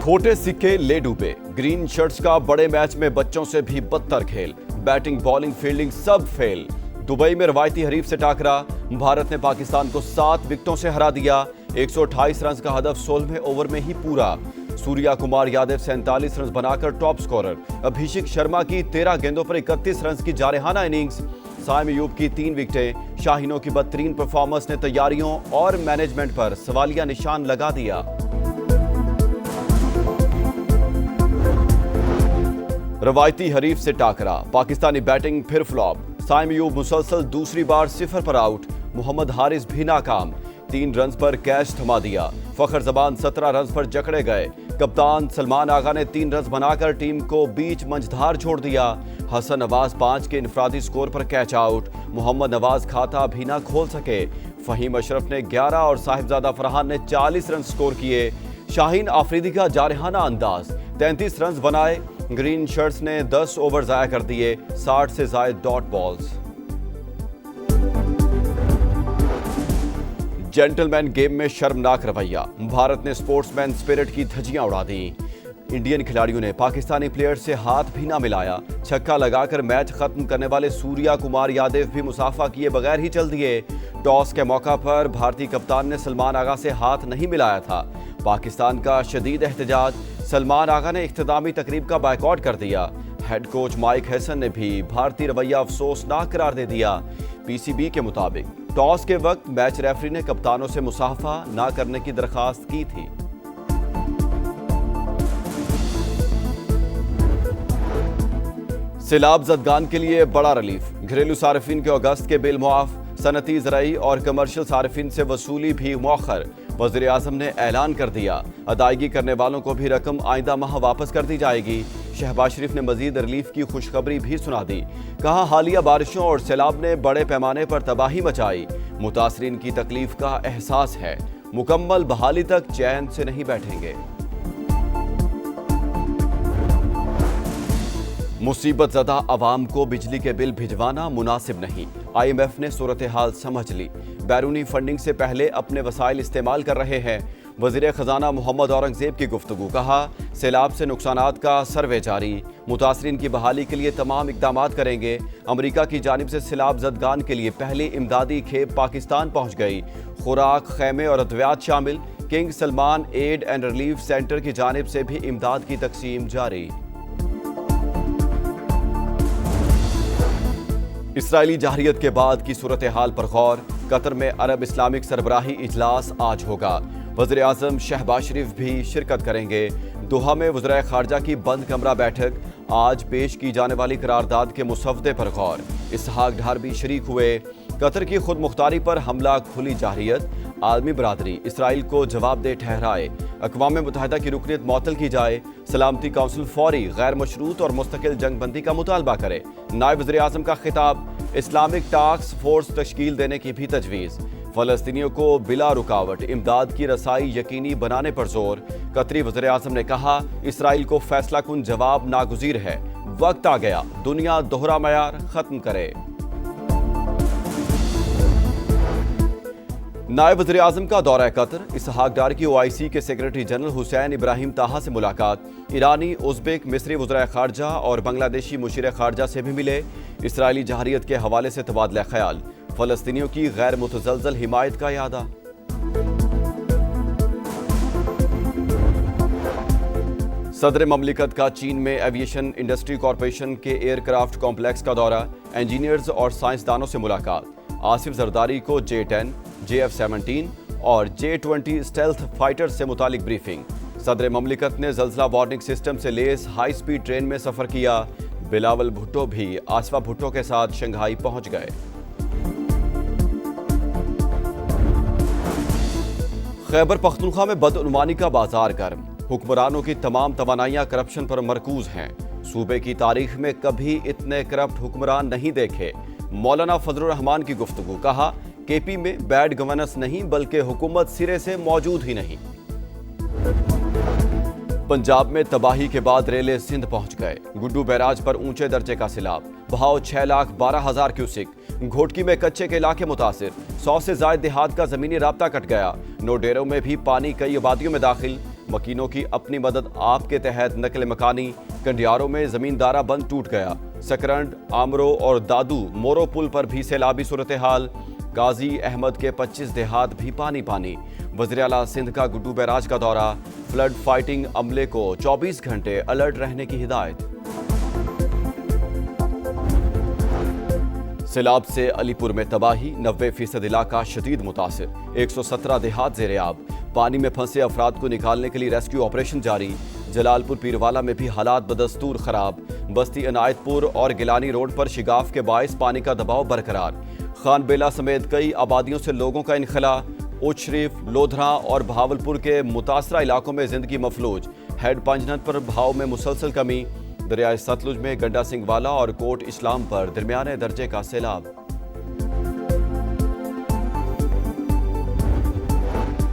खोटे सिक्के ले डूबे। ग्रीन शर्ट्स का बड़े मैच में बच्चों से भी बदतर खेल। बैटिंग, बॉलिंग, फील्डिंग सब फेल। दुबई में रवायती हरीफ से टाकरा। भारत ने पाकिस्तान को 7 विकेटों से हरा दिया। 128 रन का हदफ 16वें ओवर में ही पूरा। सूर्या कुमार यादव 47 रन बनाकर टॉप स्कोरर। अभिषेक शर्मा की 13 गेंदों पर 31 रन की जारहाना इनिंग्स। साइम अयूब की 3 विकेटें। शाहीनों की बदतरीन परफॉर्मेंस ने तैयारियों और मैनेजमेंट पर सवालिया निशान लगा दिया। रवायती हरीफ से टाकरा। पाकिस्तानी बैटिंग फिर फ्लॉप। साइम अयूब मुसलसल दूसरी बार 0 पर आउट। मोहम्मद हारिस भी नाकाम। 3 रन पर कैच थमा दिया। फखर जबान 17 रन पर जकड़े गए। कप्तान सलमान आगा ने 3 रन बनाकर टीम को बीच मंझधार छोड़ दिया। हसन नवाज 5 के इनफरादी स्कोर पर कैच आउट। मोहम्मद नवाज खाता भी ना खोल सके। फहीम अशरफ ने 11 और साहिबजादा फरहान ने 40 रन स्कोर किए। शाहीन आफरीदी का जारहाना अंदाज, 33 रन बनाए। ग्रीन शर्ट्स ने 10 ओवर जाया कर दिए। 60 से जायद डॉट बॉल्स। जेंटलमैन गेम में शर्मनाक रवैया। भारत ने स्पोर्ट्समैन स्पिरिट की धज्जियां उड़ा दी। इंडियन खिलाड़ियों ने पाकिस्तानी प्लेयर से हाथ भी ना मिलाया। छक्का लगाकर मैच खत्म करने वाले सूर्या कुमार यादव भी मुसाफा किए बगैर ही चल दिए। टॉस के मौका पर भारतीय कप्तान ने सलमान आगा से हाथ नहीं मिलाया था। पाकिस्तान का शदीद एहतजाज। सलमान आगा ने इख्तितामी तकरीब का बायकॉट कर दिया। हेड कोच माइक हैसन ने भी भारतीय रवैया अफसोसनाक करार दे दिया। पीसीबी के मुताबिक टॉस के वक्त मैच रेफरी ने कप्तानों से मुसाफा ना करने की दरखास्त की थी। सैलाब ज़दगान के लिए बड़ा रिलीफ। घरेलू सार्फिन के अगस्त के बिल मुआफ। सनती, ज़राई और कमर्शियल सार्फिन से वसूली भी मौखर। वज़ीर आज़म ने ऐलान कर दिया, अदायगी करने वालों को भी रकम आइंदा माह वापस कर दी जाएगी। शहबाज शरीफ ने मजीद रिलीफ की खुशखबरी भी सुना दी। कहा, हालिया बारिशों और सैलाब ने बड़े पैमाने पर तबाही मचाई। मुतासरीन की तकलीफ का एहसास है। मुकम्मल बहाली तक चैन से नहीं बैठेंगे। मुसीबत ज़दा अवाम को बिजली के बिल भिजवाना मुनासिब नहीं। IMF ने सूरत हाल समझ ली। बैरूनी फंडिंग से पहले अपने वसाइल इस्तेमाल कर रहे हैं। वज़ीर ख़जाना मोहम्मद औरंगज़ेब की गुफ्तगू। कहा, सैलाब से नुकसानात का सर्वे जारी। मुतासरीन की बहाली के लिए तमाम इक़दामात करेंगे। अमरीका की जानिब से सैलाब ज़दगान के लिए पहली इमदादी खेप पाकिस्तान पहुँच गई। खुराक, खैमे और अद्वियात शामिल। King Salman aid and relief centre की जानिब से भी इमदाद की तकसीम जारी। इसराइली जहरियत के बाद की सूरत हाल पर गौर। कतर में अरब इस्लामिक सरबराही इजलास आज होगा। वज़ीर आज़म शहबाज शरीफ भी शिरकत करेंगे। दोहा में वज़ीर ख़ारजा की बंद कमरा बैठक। आज पेश की जाने वाली करारदाद के मुसवदे पर गौर। इसहाक डार भी शरीक हुए। कतर की खुद मुख्तारी पर हमला, खुली जाहरियत। आलमी बरादरी इसराइल को जवाबदेह ठहराए। अक़वाम मुत्तहिदा की रुकनीत मअतल की जाए। सलामती काउंसिल फौरी, गैर मशरूत और मुस्तकिल जंगबंदी का मुतालबा करे। नायब वज़ीर आज़म का खिताब। इस्लामिक टास्क फोर्स तश्कील देने की भी तजवीज़। फ़लस्तीनियों को बिला रुकावट इमदाद की रसाई यकीनी बनाने पर जोर। कतरी वज़ीर आज़म ने कहा, इसराइल को फैसला कुन जवाब नागुज़ीर है। वक्त आ गया दुनिया दोहरा मयार ख़त्म करे। नायब वज़ीर आज़म का दौरा कतर। इसहाक डार की OIC के सेक्रेटरी जनरल हुसैन इब्राहिम ताहा से मुलाकात। ईरानी, उज़्बेक, मिस्री वज़ीर ख़ारजा और बांग्लादेशी मुशीर ख़ारजा से भी मिले। इसराइली जहरियत के हवाले से तबादला ख्याल। फ़लस्तीनियों की गैर मुतज़लज़ल हिमायत का यादा। सदर ममलिकत का चीन में एविएशन इंडस्ट्री कॉरपोरेशन के एयरक्राफ्ट कॉम्प्लेक्स का दौरा। इंजीनियर्स और साइंसदानों से मुलाकात। आसिफ जरदारी को J-10, JF-17 और J-20 स्टेल्थ फाइटर से मुतालिक ब्रीफिंग। सदर ममलिकत ने ज़ल्ज़ला वार्निंग सिस्टम से लेस हाई स्पीड ट्रेन में सफ़र किया। बिलावल भुट्टो भी आसफा भुट्टो के साथ शंघाई पहुंच गए। खैबर पख्तूनख्वा में बदउनवानी का बाजार गर्म। हुक्मरानों की तमाम तवानाइयां करप्शन पर मरकूज हैं। सूबे की तारीख में कभी इतने करप्ट हुक्मरान नहीं देखे। मौलाना फजलुर रहमान की गुफ्तगू। कहा, KP में बैड गवर्नेंस नहीं बल्कि हुकूमत सिरे से मौजूद ही नहीं। पंजाब में तबाही के बाद रेले सिंध पहुंच गए। गुड्डू बैराज पर ऊंचे दर्जे का सैलाब। बहाव 6,12,000 क्यूसिक। घोटकी में कच्चे के इलाके मुतासिर। 100 से ज्यादा देहात का जमीनी राब्ता कट गया। नोडेरों में भी पानी कई आबादियों में दाखिल। مکینوں کی اپنی مدد آپ کے تحت نقل مکانی، کنڈیاروں میں زمیندارہ بند ٹوٹ گیا، سکرنڈ، آمرو اور دادو مورو پل پر بھی سیلابی صورتحال، غازی احمد کے 25 دیہات بھی پانی۔ وزیراعلیٰ سندھ کا گڈو بیراج کا دورہ، فلڈ فائٹنگ عملے کو 24 گھنٹے الرٹ رہنے کی ہدایت۔ سیلاب سے علی پور میں تباہی، 90% علاقہ شدید متاثر، 117 دیہات زیر آب، پانی میں پھنسے افراد کو نکالنے کے لیے ریسکیو آپریشن جاری۔ جلال پور پیروالا میں بھی حالات بدستور خراب، بستی عنایت پور اور گیلانی روڈ پر شگاف کے باعث پانی کا دباؤ برقرار، خان بیلا سمیت کئی آبادیوں سے لوگوں کا انخلا، اوچھ شریف، لودھراں اور بہاولپور کے متاثرہ علاقوں میں زندگی مفلوج، ہیڈ پنجنت پر بہاؤ میں مسلسل کمی، دریائے ستلج میں گنڈا سنگھ والا اور کوٹ اسلام پر درمیانے درجے کا سیلاب۔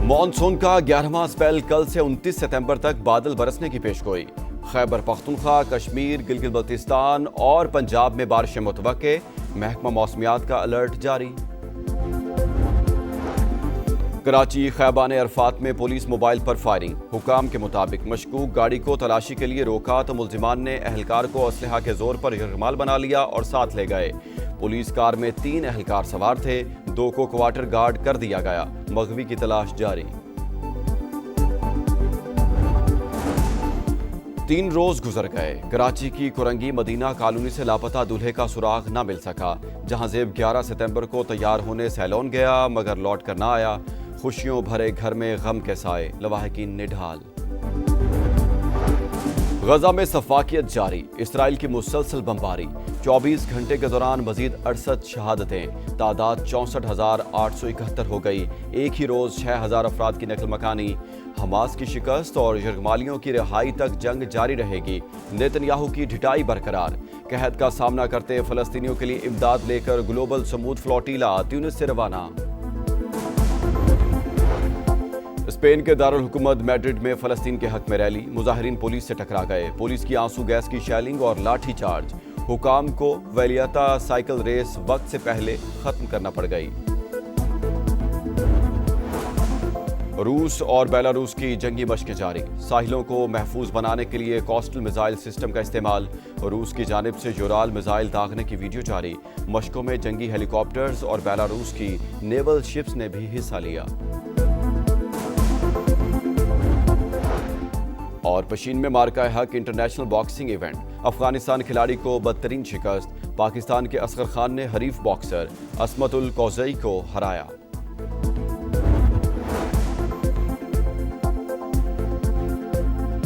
مون سون کا 11واں اسپیل کل سے 29 ستمبر تک بادل برسنے کی پیشگوئی، خیبر پختونخوا، کشمیر، گلگت بلتستان اور پنجاب میں بارشیں متوقع، محکمہ موسمیات کا الرٹ جاری۔ کراچی خیبان عرفات میں پولیس موبائل پر فائرنگ، حکام کے مطابق مشکوک گاڑی کو تلاشی کے لیے روکا تو ملزمان نے اہلکار کو اسلحہ کے زور پر یرغمال بنا لیا اور ساتھ لے گئے۔ پولیس کار میں 3 اہلکار سوار تھے، 2 کو کوارٹر گارڈ کر دیا گیا، مغوی کی تلاش جاری۔ 3 روز گزر گئے، کراچی کی کورنگی مدینہ کالونی سے لاپتہ دولہے کا سراغ نہ مل سکا، جہاں زیب 11 ستمبر کو تیار ہونے سیلون گیا مگر لوٹ کر نہ آیا، خوشیوں بھرے گھر میں غم کے سائے، لواحقین نے ڈھال۔ غزہ میں سفاکیت جاری، اسرائیل کی مسلسل بمباری، 24 گھنٹے کے دوران مزید 68 شہادتیں، تعداد 64,871 ہو گئی، ایک ہی روز 6,000 افراد کی نقل مکانی، حماس کی شکست اور یرغمالیوں کی رہائی تک جنگ جاری رہے گی، نیتن یاہو کی ڈھٹائی برقرار، قحط کا سامنا کرتے فلسطینیوں کے لیے امداد لے کر گلوبل سمود فلوٹیلا تیونس سے روانہ۔ اسپین کے دارالحکومت میڈرڈ میں فلسطین کے حق میں ریلی، مظاہرین پولیس سے ٹکرا گئے، پولیس کی آنسو گیس کی شیلنگ اور لاٹھی چارج، حکام کو ویلیتا سائیکل ریس وقت سے پہلے ختم کرنا پڑ گئی۔ روس اور بیلاروس کی جنگی مشقیں جاری، ساحلوں کو محفوظ بنانے کے لیے کوسٹل میزائل سسٹم کا استعمال، روس کی جانب سے یورال میزائل داغنے کی ویڈیو جاری، مشقوں میں جنگی ہیلی کاپٹرز اور بیلاروس کی نیول شپس نے بھی حصہ لیا۔ اور پشین میں مارکہ حق انٹرنیشنل باکسنگ ایونٹ، افغانستان کھلاڑی کو بدترین شکست، پاکستان کے اصغر خان نے حریف باکسر عصمت القوزئی کو ہرایا۔